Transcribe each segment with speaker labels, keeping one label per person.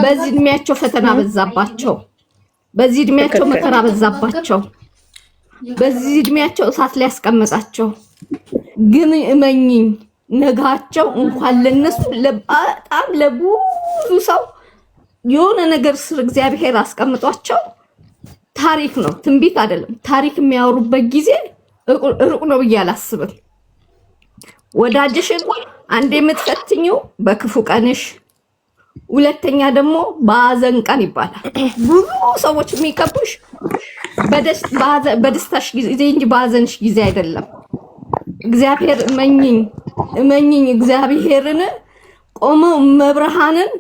Speaker 1: በዚህ እድሜያቸው ፈተና በዛባቸው። በዚህ እድሜያቸው መከራ በዛባቸው። በዚህ እድሜያቸው እሳት ላይ ያስቀመጣቸው። ግን እመኝኝ ነጋቸው እንኳን ለነሱ በጣም ለብዙ ሰው የሆነ ነገር ስር እግዚአብሔር አስቀምጧቸው ታሪክ ነው፣ ትንቢት አይደለም። ታሪክ የሚያወሩበት ጊዜ ሩቅ ነው ብዬ አላስብም። ወዳጅሽን አንዴ የምትፈትኚው በክፉ ቀንሽ፣ ሁለተኛ ደግሞ በአዘን ቀን ይባላል። ብዙ ሰዎች የሚከቡሽ በደስታሽ ጊዜ እንጂ በአዘንሽ ጊዜ አይደለም። እግዚአብሔር እመኝኝ እግዚአብሔርን ቆመው መብርሃንን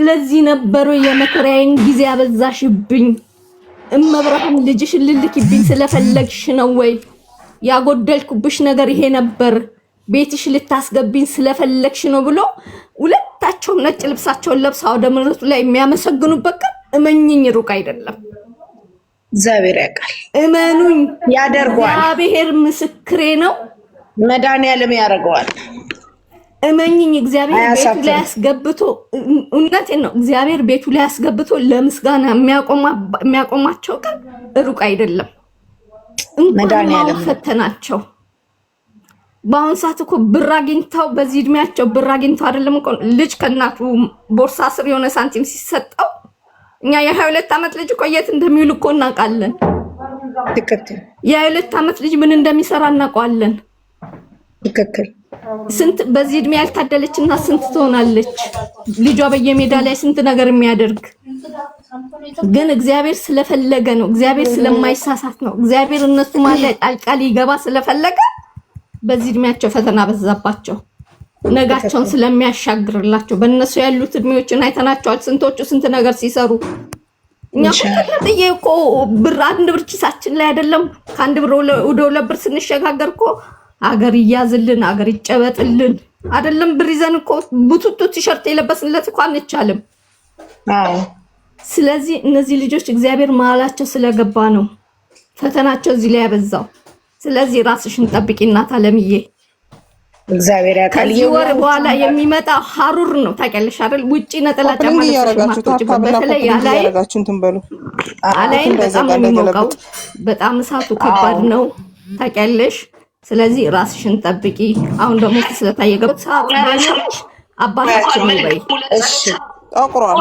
Speaker 1: ለዚህ ነበሩ የመከራዬን ጊዜ ያበዛሽብኝ እመብርሃን ልጅሽን ልልክብኝ ስለፈለግሽ ነው ወይ? ያጎደልኩብሽ ነገር ይሄ ነበር፣ ቤትሽ ልታስገብኝ ስለፈለግሽ ነው ብሎ ሁለታቸውም ነጭ ልብሳቸውን ለብሰው ወደ ምሕረቱ ላይ የሚያመሰግኑበት ቀን እመኝኝ ሩቅ አይደለም።
Speaker 2: እግዚአብሔር ያውቃል።
Speaker 1: እመኑኝ
Speaker 2: ያደርገዋል።
Speaker 1: እግዚአብሔር ምስክሬ ነው።
Speaker 2: መድኃኒዓለም ያደርገዋል።
Speaker 1: እመኝኝ እግዚአብሔር ቤቱ ላይ ያስገብቶ እውነቴን ነው። እግዚአብሔር ቤቱ ላይ ያስገብቶ ለምስጋና የሚያቆማቸው ቀን ሩቅ አይደለም። መድኃኒዓለም ፈተናቸው። በአሁን ሰዓት እኮ ብር አግኝተው በዚህ እድሜያቸው ብር አግኝተው አይደለም እኮ ልጅ ከእናቱ ቦርሳ ስር የሆነ ሳንቲም ሲሰጠው እኛ የ22 ዓመት ልጅ እኮ የት እንደሚውል እኮ እናውቃለን።
Speaker 2: ትክክል።
Speaker 1: የ22 ዓመት ልጅ ምን እንደሚሰራ እናውቃለን።
Speaker 2: ትክክል።
Speaker 1: ስንት በዚህ እድሜ ያልታደለችና ስንት ትሆናለች ልጇ በየሜዳ ላይ ስንት ነገር የሚያደርግ ግን እግዚአብሔር ስለፈለገ ነው። እግዚአብሔር ስለማይሳሳት ነው። እግዚአብሔር እነሱ ማለት ጣልቃ ሊገባ ስለፈለገ በዚህ እድሜያቸው ፈተና በዛባቸው። ነጋቸውን ስለሚያሻግርላቸው በእነሱ ያሉት እድሜዎችን አይተናቸዋል። ስንቶቹ ስንት ነገር ሲሰሩ እኛ እኮ ብር አንድ ብር ኪሳችን ላይ አይደለም ከአንድ ብር ወደ 2 ብር ስንሸጋገር እኮ አገር ይያዝልን አገር ይጨበጥልን አይደለም ብር ይዘን እኮ ቡቱቱ ቲሸርት የለበስንለት እኮ አንቻልም። ስለዚህ እነዚህ ልጆች እግዚአብሔር መሀላቸው ስለገባ ነው ፈተናቸው እዚህ ላይ ያበዛው። ስለዚህ ራስሽን ጠብቂ እናት አለምዬ።
Speaker 2: እግዚአብሔር ያውቃል።
Speaker 1: ወር በኋላ የሚመጣ ሀሩር ነው ታውቂያለሽ አይደል? ውጪ ነጠላ ጫማ ለብሰሽ በተለይ አላይን በጣም የሚሞቀው በጣም እሳቱ ከባድ ነው ታውቂያለሽ። ስለዚህ ራስሽን ጠብቂ። አሁን ደግሞ ስለታየ ገብቶ አባታችን በይ።
Speaker 2: እሺ ጠቁሯል።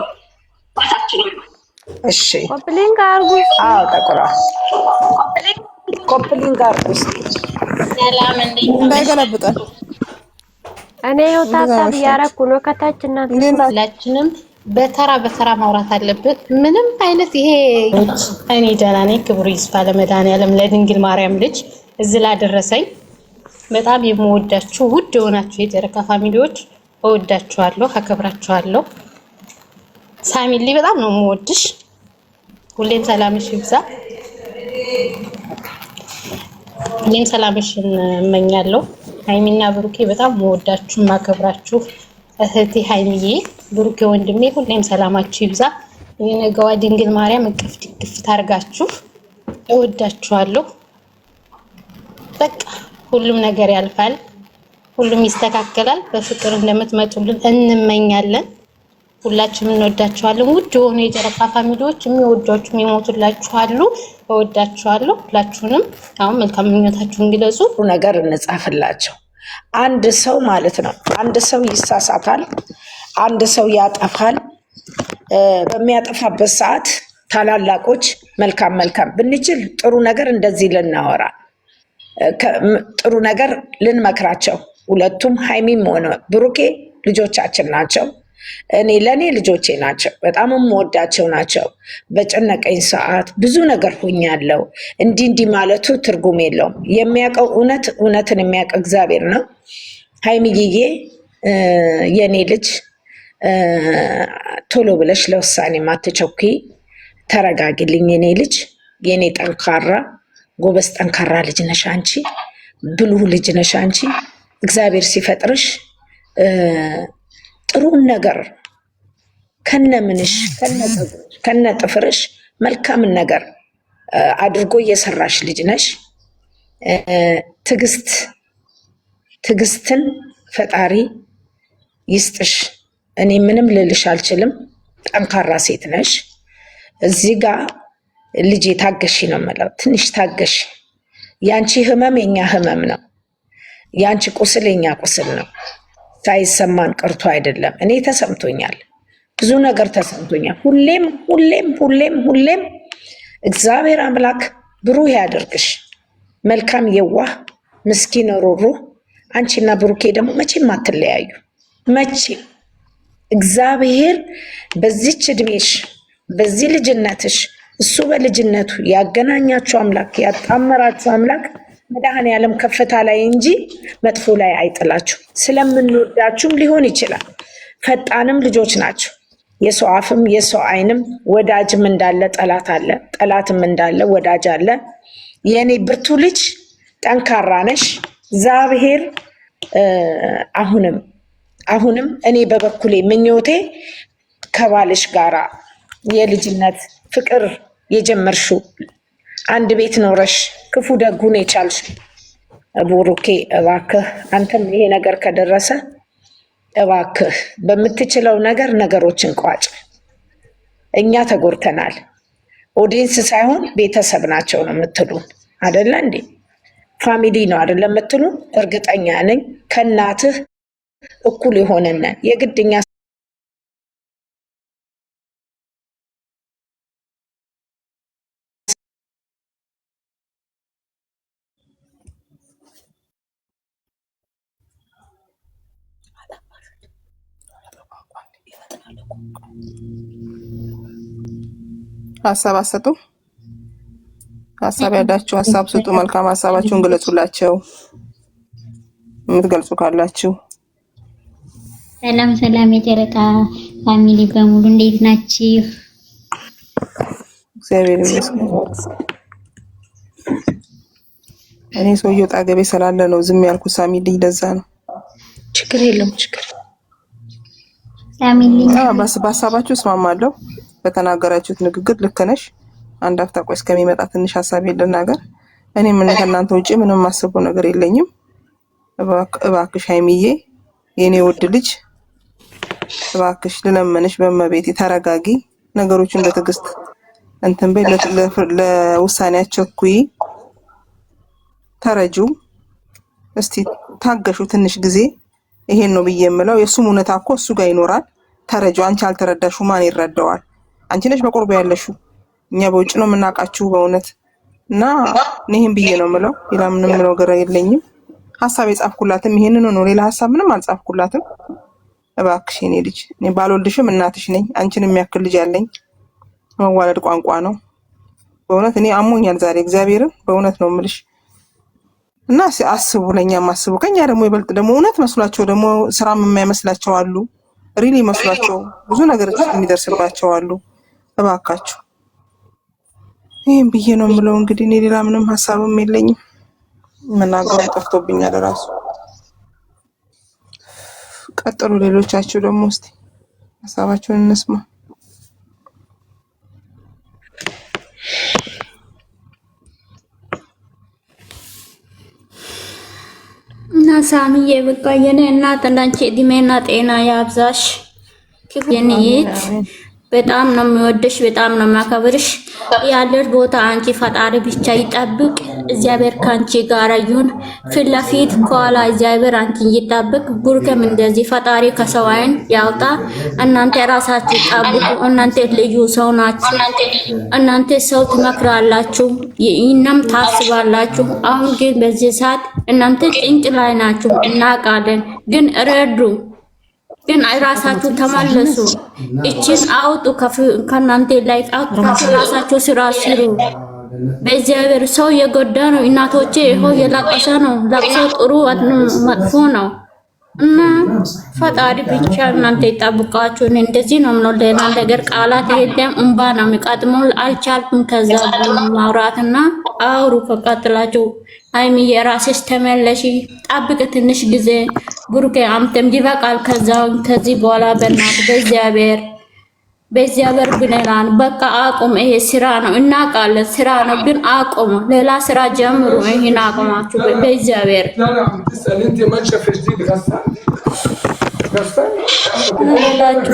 Speaker 2: እሺ
Speaker 3: ኮፕሊንግ አርጉ።
Speaker 2: አዎ ጠቁሯል። ኮፕሊንግ አርጉ።
Speaker 4: ሰላም
Speaker 3: እንዳይገለብጠን እኔ ታታብ ያረኩ ነው። ከታችና
Speaker 4: ሁላችንም በተራ በተራ ማውራት አለበት። ምንም አይነት ይሄ እኔ ደህና ነኝ። ክብሩ ይስፋ ለመድኃኒዓለም ለድንግል ማርያም ልጅ እዚህ ላደረሰኝ በጣም የምወዳችሁ ውድ የሆናችሁ የጨረቃ ፋሚሊዎች እወዳችኋለሁ፣ አከብራችኋለሁ። ሳሚሊ በጣም ነው የምወድሽ። ሁሌም ሰላምሽ ይብዛ። ሁሌም ሰላምሽን እመኛለሁ። ሃይሚና ብሩኬ በጣም የምወዳችሁ ማከብራችሁ እህቴ ሃይሚዬ፣ ብሩኬ ወንድሜ ሁሌም ሰላማችሁ ይብዛ። የነገዋ ድንግል ማርያም እቅፍ ድግፍ ታርጋችሁ እወዳችኋለሁ። በቃ ሁሉም ነገር ያልፋል፣ ሁሉም ይስተካከላል። በፍቅር እንደምትመጡልን እንመኛለን። ሁላችንም እንወዳችኋለን። ውድ የሆኑ የጨረቃ ፋሚሊዎች የሚወዷችሁ የሚሞቱላችሁ አሉ። እወዳችኋለሁ ሁላችሁንም። አሁን መልካም ምኞታችሁን ግለጹ።
Speaker 2: ነገር እንጻፍላቸው። አንድ ሰው ማለት ነው አንድ ሰው ይሳሳታል፣ አንድ ሰው ያጠፋል። በሚያጠፋበት ሰዓት ታላላቆች መልካም ብንችል ጥሩ ነገር እንደዚህ ልናወራ ጥሩ ነገር ልንመክራቸው። ሁለቱም ሃይሚም ሆነ ብሩኬ ልጆቻችን ናቸው። ለእኔ ልጆቼ ናቸው። በጣም የምወዳቸው ናቸው። በጨነቀኝ ሰዓት ብዙ ነገር ሆኛለሁ። እንዲህ ማለቱ ትርጉም የለውም። የሚያውቀው እውነትን የሚያውቀው እግዚአብሔር ነው። ሃይሚዬ የኔ ልጅ ቶሎ ብለሽ ለውሳኔ ማትቸኩይ፣ ተረጋጊልኝ የኔ ልጅ፣ የኔ ጠንካራ ጎበዝ ጠንካራ ልጅ ነሽ አንቺ፣ ብሉህ ልጅ ነሽ አንቺ። እግዚአብሔር ሲፈጥርሽ ጥሩን ነገር ከነምንሽ ከነጥፍርሽ መልካምን ነገር አድርጎ እየሰራሽ ልጅ ነሽ። ትዕግስትን ፈጣሪ ይስጥሽ። እኔ ምንም ልልሽ አልችልም። ጠንካራ ሴት ነሽ። እዚህ ጋር ልጄ ታገሺ ነው የምለው። ትንሽ ታገሺ። ያንቺ ህመም የኛ ህመም ነው። ያንቺ ቁስል የኛ ቁስል ነው። ሳይሰማን ቀርቶ አይደለም። እኔ ተሰምቶኛል፣ ብዙ ነገር ተሰምቶኛል። ሁሌም ሁሌም ሁሌም ሁሌም እግዚአብሔር አምላክ ብሩህ ያደርግሽ። መልካም፣ የዋህ፣ ምስኪን፣ ሩህሩህ። አንቺና ብሩኬ ደግሞ መቼም አትለያዩ። መቼም እግዚአብሔር በዚች እድሜሽ በዚህ ልጅነትሽ እሱ በልጅነቱ ያገናኛችሁ አምላክ ያጣመራችሁ አምላክ መድኃኔዓለም ከፍታ ላይ እንጂ መጥፎ ላይ አይጥላችሁ። ስለምንወዳችሁም ሊሆን ይችላል። ፈጣንም ልጆች ናቸው። የሰው አፍም የሰው ዓይንም ወዳጅም እንዳለ ጠላት አለ፣ ጠላትም እንዳለ ወዳጅ አለ። የኔ ብርቱ ልጅ ጠንካራ ነሽ። እግዚአብሔር አሁንም እኔ በበኩሌ ምኞቴ ከባልሽ ጋራ የልጅነት ፍቅር የጀመርሽው አንድ ቤት ኖረሽ ክፉ ደጉን የቻልሽ ብሩኬ፣ እባክህ አንተም ይሄ ነገር ከደረሰ እባክህ በምትችለው ነገር ነገሮችን ቋጭ። እኛ ተጎድተናል። ኦዲየንስ ሳይሆን ቤተሰብ ናቸው ነው የምትሉን አደለ እንዴ? ፋሚሊ ነው አደለ የምትሉን? እርግጠኛ ነኝ ከእናትህ እኩል የሆነነን የግድኛ
Speaker 5: ሀሳብ አሰጡ። ሀሳብ ያላችሁ ሀሳብ ስጡ። መልካም ሀሳባችሁን ግለጹላቸው፣ የምትገልጹ ካላችሁ።
Speaker 6: ሰላም ሰላም፣ የጨረቃ ፋሚሊ በሙሉ እንዴት ናችሁ?
Speaker 5: እግዚአብሔር ይመስገን። እኔ ሰውየው ጣገቤ ስላለ ነው ዝም ያልኩ። ሳሚሊ ለዛ ነው።
Speaker 2: ችግር የለም ችግር
Speaker 6: ፋሚሊ
Speaker 5: በሀሳባችሁ እስማማለሁ። በተናገራችሁት ንግግር ልክ ነሽ። አንድ አፍታ ቆይ እስከሚመጣ ትንሽ ሀሳብ ልናገር። እኔ ምን ከእናንተ ውጪ ምንም ማስበው ነገር የለኝም። እባክሽ ሀይሚዬ የኔ ውድ ልጅ እባክሽ ልለመንሽ በመቤት ተረጋጊ። ነገሮችን በትዕግስት እንትን በይ። ለውሳኔያቸው ኩይ ተረጁ። እስቲ ታገሹ ትንሽ ጊዜ። ይሄን ነው ብዬ የምለው። የእሱም እውነታ እኮ እሱ ጋር ይኖራል። ተረጁ። አንቺ አልተረዳሹ ማን ይረዳዋል? አንቺ ነሽ በቁርቡ ያለሽው። እኛ በውጭ ነው የምናውቃችሁ በእውነት እና ይሄን ብዬ ነው የምለው። ሌላ ምንም ነገር የለኝም። ሀሳብ የጻፍኩላትም ይሄንን ነው። ሌላ ሀሳብ ምንም አልጻፍኩላትም። እባክሽ የኔ ልጅ እኔ ባልወልድሽም እናትሽ ነኝ። አንቺን የሚያክል ልጅ ያለኝ መዋለድ ቋንቋ ነው። በእውነት እኔ አሞኛል ዛሬ እግዚአብሔርን በእውነት ነው የምልሽ። እና አስቡ፣ ለኛም አስቡ። ከኛ ደግሞ ይበልጥ ደግሞ እውነት መስሏቸው ደግሞ ስራም የማይመስላቸው አሉ። ሪሊ መስሏቸው ብዙ ነገር የሚደርስባቸው አሉ። እባካችሁ ይሄን ብዬ ነው የምለው። እንግዲህ እኔ ሌላ ምንም ሀሳብም የለኝም። መናገሩ ጠፍቶብኛል ራሱ። ቀጥሉ ሌሎቻችሁ ደግሞ እስቲ ሀሳባችሁን እንስማ።
Speaker 6: እና ሳሚዬ በቃ የኔ እናት እንዳንቺ እድሜና ጤና ያብዛሽ። የኔት በጣም ነው የሚወድሽ፣ በጣም ነው የሚያከብርሽ። ያለሽ ቦታ አንቺ ፈጣሪ ብቻ ይጠብቅ። እግዚአብሔር ካንቺ ጋር ይሁን። ፊት ለፊት ከኋላ እግዚአብሔር አንቺን ይጠብቅ። ቡርከም እንደዚህ ፈጣሪ ከሰው ዓይን ያውጣ። እናንተ ራሳችሁ ጠብቁ። እናንተ ልዩ ሰው ናችሁ። እናንተ ሰው ትመክራላችሁ፣ ይህንም ታስባላችሁ። አሁን ግን በዚህ ሰዓት እናንተ ጭንቅ ላይ ናችሁ እናውቃለን። ግን ረዱ ግን ራሳችሁ ተመለሱ። እቺን አውጡ ከናንተ ላይ አውጡ። ራሳችሁ ስራ ስሩ። በእግዚአብሔር ሰው የጎዳ ነው። እናቶቼ ይኸው የለቀሰ ነው። ለቅሶ ጥሩ መጥፎ ነው እና ፈጣሪ ብቻ እናንተ ይጠብቃችሁ። እንደዚህ ነው ነው ሌላ ነገር ቃላት የለም። እንባ ነው የሚቀጥመው። አልቻልኩም ከዛ ማውራትና አውሩ ከቀጥላችሁ። ሀይሚ የራስሽ ተመለሺ፣ ጠብቅ ትንሽ ጊዜ። ብሩኬ አንተም ይበቃል። ከዚህ በኋላ በእናት በእግዚአብሔር ብለናል። በቃ አቁም። ይሄ ስራ ነው እናውቃለን፣ ስራ ነው ግን አቁም። ሌላ ስራ ጀምሩ። ይሄን አቁማችሁ በእግዚአብሔር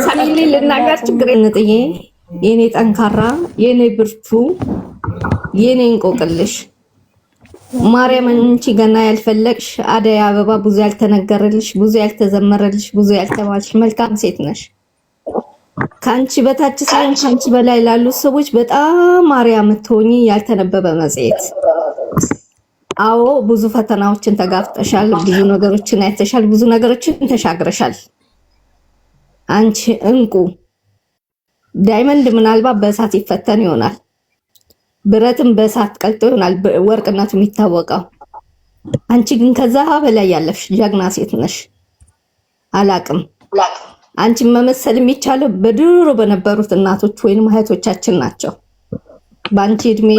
Speaker 1: ሳሚሊ ልናገር ችግር እንጥዬ የኔ ጠንካራ የኔ ብርቱ የኔ እንቆቅልሽ ማርያም አንቺ ገና ያልፈለቅሽ አደይ አበባ ብዙ ያልተነገረልሽ ብዙ ያልተዘመረልሽ ብዙ ያልተባልሽ መልካም ሴት ነሽ። ካንቺ በታች ሳይሆን ካንቺ በላይ ላሉ ሰዎች በጣም ማርያም ትሆኚ ያልተነበበ መጽሔት። አዎ ብዙ ፈተናዎችን ተጋፍጠሻል፣ ብዙ ነገሮችን አይተሻል፣ ብዙ ነገሮችን ተሻግረሻል። አንቺ እንቁ ዳይመንድ ምናልባት በእሳት ይፈተን ይሆናል፣ ብረትም በእሳት ቀልጦ ይሆናል ወርቅነቱ የሚታወቀው። አንቺ ግን ከዛ በላይ ያለፍሽ ጀግና ሴት ነሽ። አላቅም አንቺን መመሰል የሚቻለው በድሮ በነበሩት እናቶች ወይንም እህቶቻችን ናቸው። በአንቺ እድሜ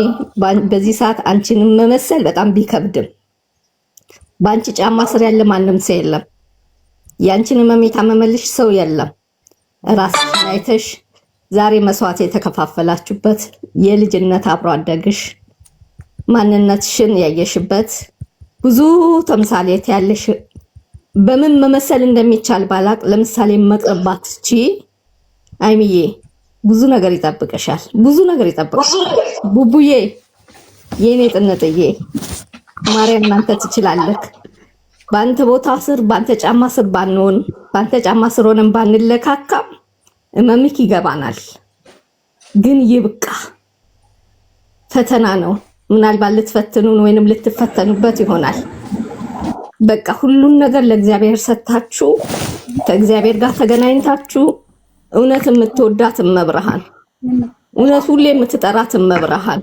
Speaker 1: በዚህ ሰዓት አንቺን መመሰል በጣም ቢከብድም በአንቺ ጫማ ስር ያለ ማንም ሰው የለም። ያንቺን መሜታ መመልሽ ሰው የለም። ራስሽን አይተሽ ዛሬ መስዋዕት የተከፋፈላችሁበት የልጅነት አብሮ አደግሽ ማንነትሽን ያየሽበት ብዙ ተምሳሌት ያለሽ በምን መመሰል እንደሚቻል ባላቅ ለምሳሌ መቅረባት እቺ አይሚዬ ብዙ ነገር ይጠብቀሻል። ብዙ ነገር ይጠብቀሻል። ቡቡዬ የኔ ጥንጥዬ ማርያም እናንተ ትችላለህ። በአንተ ቦታ ስር በአንተ ጫማ ስር ባንሆን በአንተ ጫማ ስር ሆነን ባንለካካም እመምክ ይገባናል። ግን ይብቃ፣ ፈተና ነው። ምናልባት ልትፈትኑን ወይንም ልትፈተኑበት ይሆናል። በቃ ሁሉን ነገር ለእግዚአብሔር ሰጣችሁ ከእግዚአብሔር ጋር ተገናኝታችሁ እውነት የምትወዳት መብርሃን እውነት ሁሌ የምትጠራት መብርሃን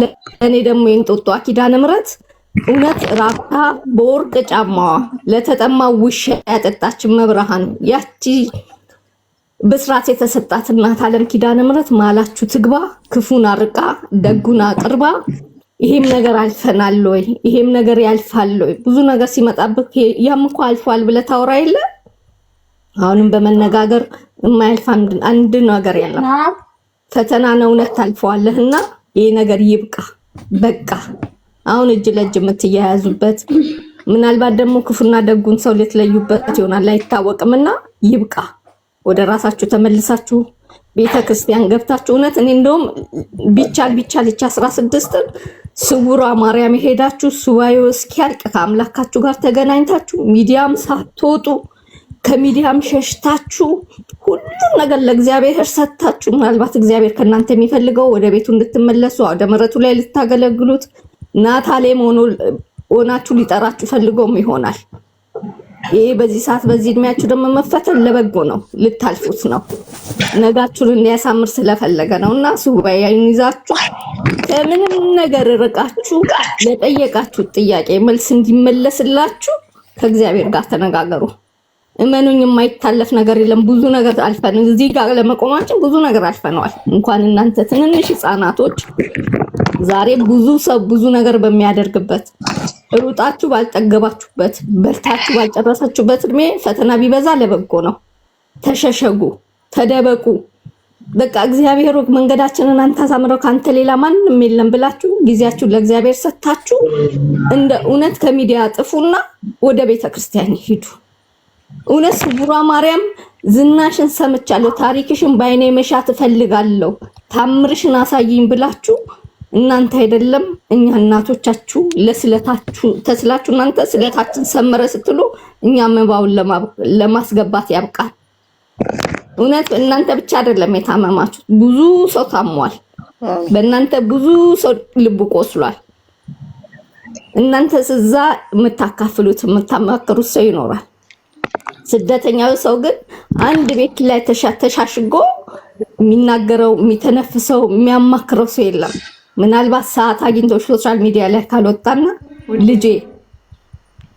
Speaker 1: ለእኔ ደግሞ የእንጦጦ ኪዳነ ምሕረት እውነት ራብታ በወርቅ ጫማዋ ለተጠማው ውሻ ያጠጣች መብርሃን ያቺ በስርዓት የተሰጣት እናት ዓለም ኪዳነ ምሕረት ማላችሁ ትግባ፣ ክፉን አርቃ ደጉን አቅርባ። ይሄም ነገር አልፈናል ወይ ይሄም ነገር ያልፋል ወይ ብዙ ነገር ሲመጣብህ ያም እኮ አልፏል ብለህ ታወራ የለ። አሁንም በመነጋገር የማያልፍ አንድ ነገር የለም። ፈተና ነው እውነት ታልፈዋለህና ይሄ ነገር ይብቃ በቃ። አሁን እጅ ለእጅ የምትያያዙበት ምናልባት ደግሞ ክፉና ደጉን ሰው ልትለዩበት ይሆናል አይታወቅምና ይብቃ። ወደ ራሳችሁ ተመልሳችሁ ቤተክርስቲያን ገብታችሁ እውነት እኔ እንደውም ቢቻል 16 ስውሯ ማርያም ሄዳችሁ ሱባኤው እስኪያልቅ ከአምላካችሁ ጋር ተገናኝታችሁ ሚዲያም ሳትወጡ ከሚዲያም ሸሽታችሁ ሁሉም ነገር ለእግዚአብሔር ሰጣችሁ። ምናልባት እግዚአብሔር ከእናንተ የሚፈልገው ወደ ቤቱ እንድትመለሱ ወደ ምሕረቱ ላይ ልታገለግሉት ናታሌም ሆናችሁ ሊጠራችሁ ፈልገውም ይሆናል። ይሄ በዚህ ሰዓት በዚህ እድሜያችሁ ደግሞ መፈተን ለበጎ ነው፣ ልታልፉት ነው። ነጋችሁን እንዲያሳምር ስለፈለገ ነውና ሱባኤን ይዛችሁ ከምንም ነገር ርቃችሁ ለጠየቃችሁ ጥያቄ መልስ እንዲመለስላችሁ ከእግዚአብሔር ጋር ተነጋገሩ። እመኑኝ የማይታለፍ ነገር የለም። ብዙ ነገር አልፈን እዚህ ጋር ለመቆማችን ብዙ ነገር አልፈነዋል። እንኳን እናንተ ትንንሽ ህፃናቶች ዛሬ ብዙ ሰው ብዙ ነገር በሚያደርግበት ሩጣችሁ ባልጠገባችሁበት በልታችሁ ባልጨረሳችሁበት እድሜ ፈተና ቢበዛ ለበጎ ነው። ተሸሸጉ፣ ተደበቁ። በቃ እግዚአብሔር መንገዳችንን አንተ አሳምረው ካንተ ሌላ ማንም የለም ብላችሁ ጊዜያችሁን ለእግዚአብሔር ሰጣችሁ እንደ እውነት ከሚዲያ ጥፉና ወደ ቤተክርስቲያን ሂዱ። እውነት ስውሯ ማርያም ዝናሽን ሰምቻለሁ፣ ታሪክሽን ባይኔ መሻት እፈልጋለሁ፣ ታምርሽን አሳይኝ ብላችሁ እናንተ አይደለም እኛ እናቶቻችሁ ለስለታችሁ ተስላችሁ እናንተ ስለታችን ሰመረ ስትሉ እኛ መባውን ለማስገባት ያብቃል። እውነት እናንተ ብቻ አይደለም የታመማችሁ፣ ብዙ ሰው ታሟል። በእናንተ ብዙ ሰው ልብ ቆስሏል። እናንተ እዛ የምታካፍሉት የምታማክሩት ሰው ይኖራል። ስደተኛው ሰው ግን አንድ ቤት ላይ ተሻሽጎ የሚናገረው የሚተነፍሰው የሚያማክረው ሰው የለም። ምናልባት ሰዓት አግኝቶ ሶሻል ሚዲያ ላይ ካልወጣና ልጄ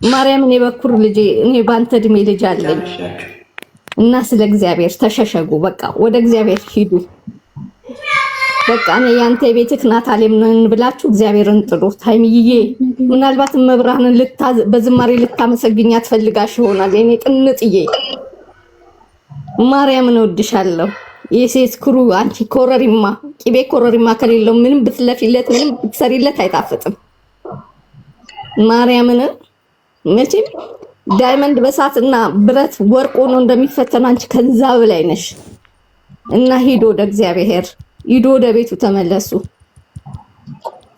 Speaker 1: ማርያም እኔ በኩር ልጄ እኔ ባንተ እድሜ ልጅ አለኝ እና ስለ እግዚአብሔር ተሸሸጉ። በቃ ወደ እግዚአብሔር ሂዱ። በቃ እኔ ያንተ ቤትክ ናታሌም ነን ብላችሁ እግዚአብሔርን ጥሩት። ሃይሚዬ ምናልባት መብራንን በዝማሬ ልታመሰግኛ ትፈልጋሽ ይሆናል። እኔ ጥንጥዬ ማርያምን እወድሻለሁ። የሴት ክሩ አንቺ ኮረሪማ ቂቤ ኮረሪማ ከሌለው ምንም ብትለፊለት ምንም ብትሰሪለት አይጣፍጥም። ማርያምን መቼም ዳይመንድ በሳትና ብረት ወርቅ ሆኖ እንደሚፈተን አንቺ ከዛ በላይ ነሽ እና ሂዶ ወደ እግዚአብሔር ሂዶ ወደ ቤቱ ተመለሱ።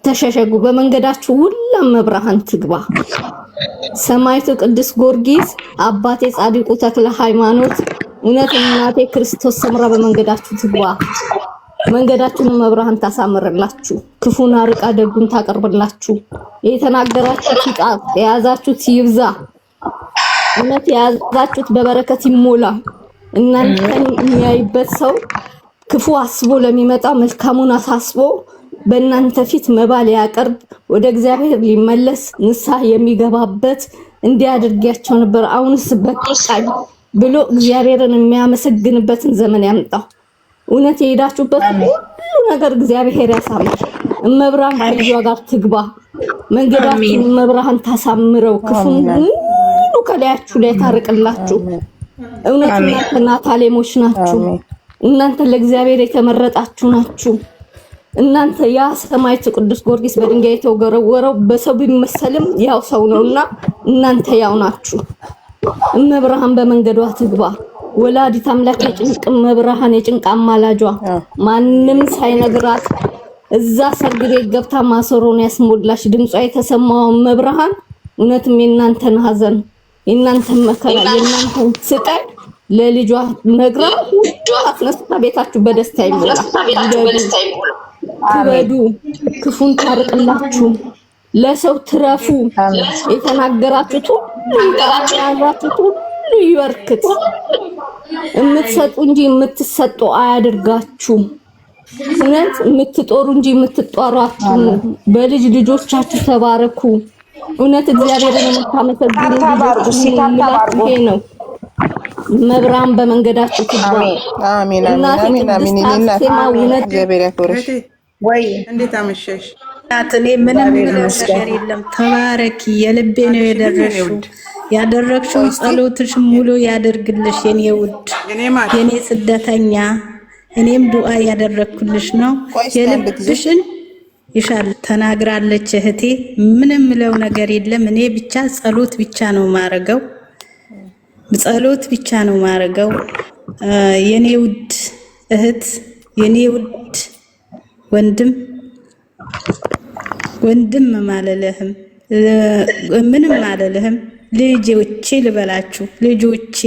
Speaker 1: ተሸሸጉ። በመንገዳችሁ ሁሉም መብርሃን ትግባ። ሰማዕቱ ቅዱስ ጊዮርጊስ፣ አባቴ ጻድቁ ተክለ ሃይማኖት፣ እውነት እናቴ ክርስቶስ ሰምራ በመንገዳችሁ ትግባ። መንገዳችሁን መብርሃን ታሳምርላችሁ። ክፉን አርቃ ደጉን ታቀርብላችሁ። የተናገራችሁት ይጣፍ፣ የያዛችሁት ይብዛ። እውነት የያዛችሁት በበረከት ይሞላ። እናንተን የሚያይበት ሰው ክፉ አስቦ ለሚመጣ መልካሙን አሳስቦ በእናንተ ፊት መባል ያቀርብ ወደ እግዚአብሔር ሊመለስ ንስሐ የሚገባበት እንዲያደርጋቸው ነበር። አሁንስ በቃኝ ብሎ እግዚአብሔርን የሚያመሰግንበትን ዘመን ያምጣው። እውነት የሄዳችሁበት ሁሉ ነገር እግዚአብሔር ያሳምር። እመብርሃን ከልጇ ጋር ትግባ። መንገዳችሁን እመብርሃን ታሳምረው። ክፉን ሁሉ ከላያችሁ ላይ ታርቅላችሁ። እውነት እናንተ ናታሌሞች ናችሁ። እናንተ ለእግዚአብሔር የተመረጣችሁ ናችሁ። እናንተ ያ ሰማዕቱ ቅዱስ ጊዮርጊስ በድንጋይ የተወረወረው በሰው ቢመሰልም ያው ሰው ነውና እናንተ ያው ናችሁ። እመብርሃን በመንገዷ ትግባ። ወላዲት አምላክ የጭንቅ እመብርሃን የጭንቅ አማላጇ ማንም ሳይነግራት እዛ ሰርግ ቤት ገብታ ማሰሮን ያስሞላሽ ድምጿ የተሰማው እመብርሃን እውነትም የእናንተን ሀዘን የእናንተን መከራ የእናንተን ስቃይ ለልጇ ነግራ አስነስታ ቤታችሁ በደስታ ይሞላ። ትበዱ፣ ክፉን ታርቅላችሁ፣ ለሰው ትረፉ። የተናገራችሁት ሁሉ ይበርክት። የምትሰጡ እንጂ የምትሰጡ አያድርጋችሁ። እውነት የምትጦሩ እንጂ የምትጧሩ አትሁኑ። በልጅ ልጆቻችሁ ተባረኩ። እውነት እግዚአብሔርን የምታመሰግኑ ይሄ ነው። መብራን በመንገዳችሁ ትግባ።
Speaker 5: አሜን አሜን አሜን። እናት እግዚአብሔር ያክብርሽ።
Speaker 2: ወይ
Speaker 7: እንዴት አመሸሽ? እኔ ምንም ነገር የለም። ተባረኪ። የልቤ ነው የደረሽው። ያደረግሽው ጸሎትሽ ሙሉ ያደርግልሽ የኔ ውድ የኔ ስደተኛ። እኔም ዱአ ያደረግኩልሽ ነው። የልብሽን ይሻል ተናግራለች እህቴ። ምንም ምለው ነገር የለም። እኔ ብቻ ጸሎት ብቻ ነው ማረገው። ጸሎት ብቻ ነው ማረገው። የኔ ውድ እህት፣ የኔ ውድ ወንድም ማለለህም ምንም ማለለህም ልጆቼ ልበላችሁ። ልጆቼ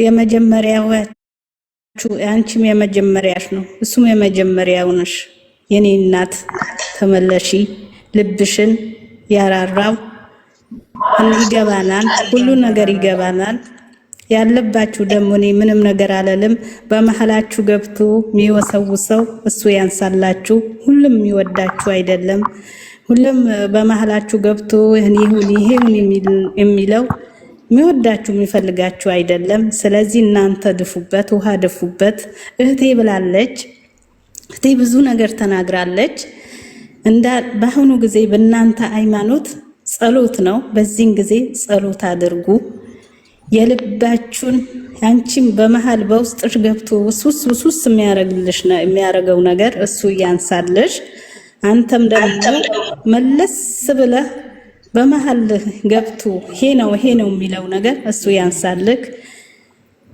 Speaker 7: የመጀመሪያዋችሁ አንቺም የመጀመሪያሽ ነው፣ እሱም የመጀመሪያው ነሽ። የኔ እናት ተመለሺ። ልብሽን ያራራው ይገባናል፣ ሁሉ ነገር ይገባናል። ያለባችሁ ደግሞ እኔ ምንም ነገር አለልም። በመሐላችሁ ገብቶ የሚወሰውሰው እሱ ያንሳላችሁ። ሁሉም የሚወዳችሁ አይደለም። ሁሉም በመሐላችሁ ገብቶ ይሄን የሚለው የሚወዳችሁ የሚፈልጋችሁ አይደለም። ስለዚህ እናንተ ድፉበት፣ ውሃ ድፉበት። እህቴ ብላለች። እህቴ ብዙ ነገር ተናግራለች። በአሁኑ ጊዜ በእናንተ ሃይማኖት ጸሎት ነው። በዚህን ጊዜ ጸሎት አድርጉ። የልባችሁን አንቺም በመሃል በውስጥሽ ገብቶ ውስውስ የሚያረገው ነገር እሱ ያንሳልሽ። አንተም ደግሞ መለስ ብለህ በመሃል ገብቶ ይሄ ነው የሚለው ነገር እሱ ያንሳልክ።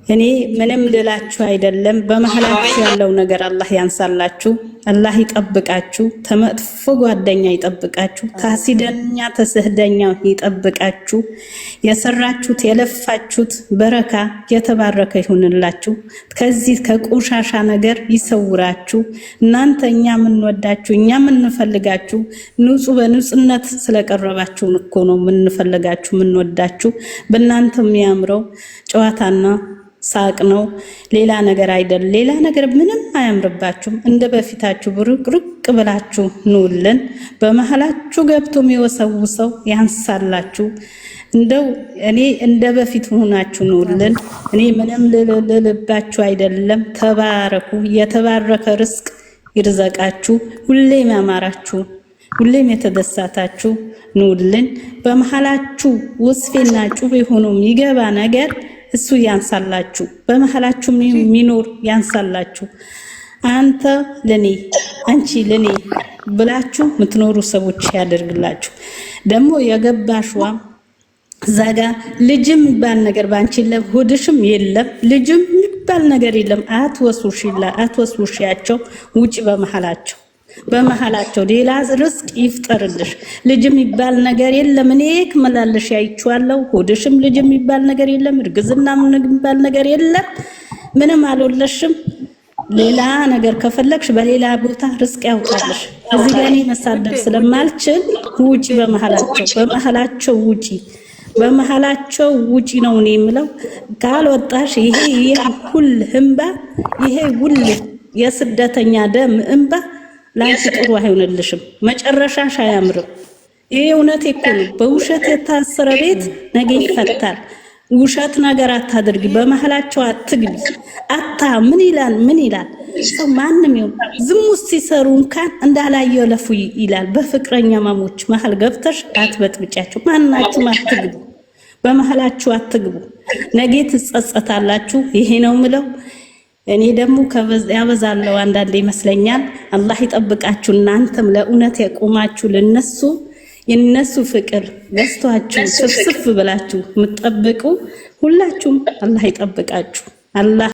Speaker 7: እኔ ምንም ልላችሁ አይደለም። በመሐላችሁ ያለው ነገር አላህ ያንሳላችሁ። አላህ ይጠብቃችሁ። ተመጥፎ ጓደኛ ይጠብቃችሁ። ታሲደኛ ተስህደኛ ይጠብቃችሁ። የሰራችሁት የለፋችሁት በረካ የተባረከ ይሁንላችሁ። ከዚህ ከቆሻሻ ነገር ይሰውራችሁ። እናንተ እኛ የምንወዳችሁ እኛ የምንፈልጋችሁ ንጹህ በንጹህነት ስለቀረባችሁ እኮ ነው የምንፈልጋችሁ የምንወዳችሁ። በእናንተ የሚያምረው ጨዋታና ሳቅ ነው፣ ሌላ ነገር አይደል። ሌላ ነገር ምንም አያምርባችሁም። እንደ በፊታችሁ ብርቅርቅ ብላችሁ ኑልን። በመሐላችሁ ገብቶ የሚወሰውሰው ያንሳላችሁ። እንደው እኔ እንደ በፊት ሆናችሁ ኑልን። እኔ ምንም ልልባችሁ አይደለም። ተባረኩ። የተባረከ ርዝቅ ይርዘቃችሁ። ሁሌም ያማራችሁ፣ ሁሌም የተደሳታችሁ ኑልን። በመሐላችሁ ወስፌና ጩቤ ሆኖ የሚገባ ነገር እሱ ያንሳላችሁ። በመሐላችሁ የሚኖር ያንሳላችሁ። አንተ ለኔ አንቺ ለኔ ብላችሁ የምትኖሩ ሰዎች ያደርግላችሁ። ደግሞ የገባሽዋ ዛጋ ልጅም የሚባል ነገር ባንቺ የለም፣ ሆድሽም የለም፣ ልጅም የሚባል ነገር የለም። አትወስውሽያቸው፣ ውጪ በመሃላቸው ሌላ ርስቅ ይፍጠርልሽ። ልጅም የሚባል ነገር የለም። እኔ ከመላለሽ ያይቻለሁ። ሆድሽም ልጅም የሚባል ነገር የለም፣ እርግዝናም የሚባል ነገር የለም። ምንም አልወለሽም። ሌላ ነገር ከፈለግሽ በሌላ ቦታ ርስቅ ያውጣልሽ። እዚህ ጋር እኔ መሳደብ ስለማልችል ውጪ በመሃላቸው ውጪ ነው እኔ የምለው። ካልወጣሽ ይሄ ሁሉ እንባ ይሄ ሁሉ የስደተኛ ደም እንባ ላንቺ ጥሩ አይሆንልሽም። መጨረሻሽ አያምርም። ይሄ እውነት እኮ ነው። በውሸት የታሰረ ቤት ነገ ይፈታል። ውሸት ነገር አታድርጊ። በመሃላቸው አትግቢ። ምን ይላል ሰው ማንም ይሁን ዝሙት ሲሰሩ እንኳን እንዳላየው ለፉ ይላል። በፍቅረኛ ማሞች መሃል ገብተሽ አትበጥብጫቸው። ማናችሁም አትግቡ፣ በመሃላችሁ አትግቡ። ነገ ትጸጸታላችሁ። ይሄ ነው ምለው። እኔ ደግሞ ያበዛለው አንዳንዴ ይመስለኛል። አላህ ይጠብቃችሁ። እናንተም ለእውነት የቆማችሁ ለነሱ የነሱ ፍቅር ገዝቷችሁ ስፍስፍ ብላችሁ የምትጠብቁ ሁላችሁም አላህ ይጠብቃችሁ። አላህ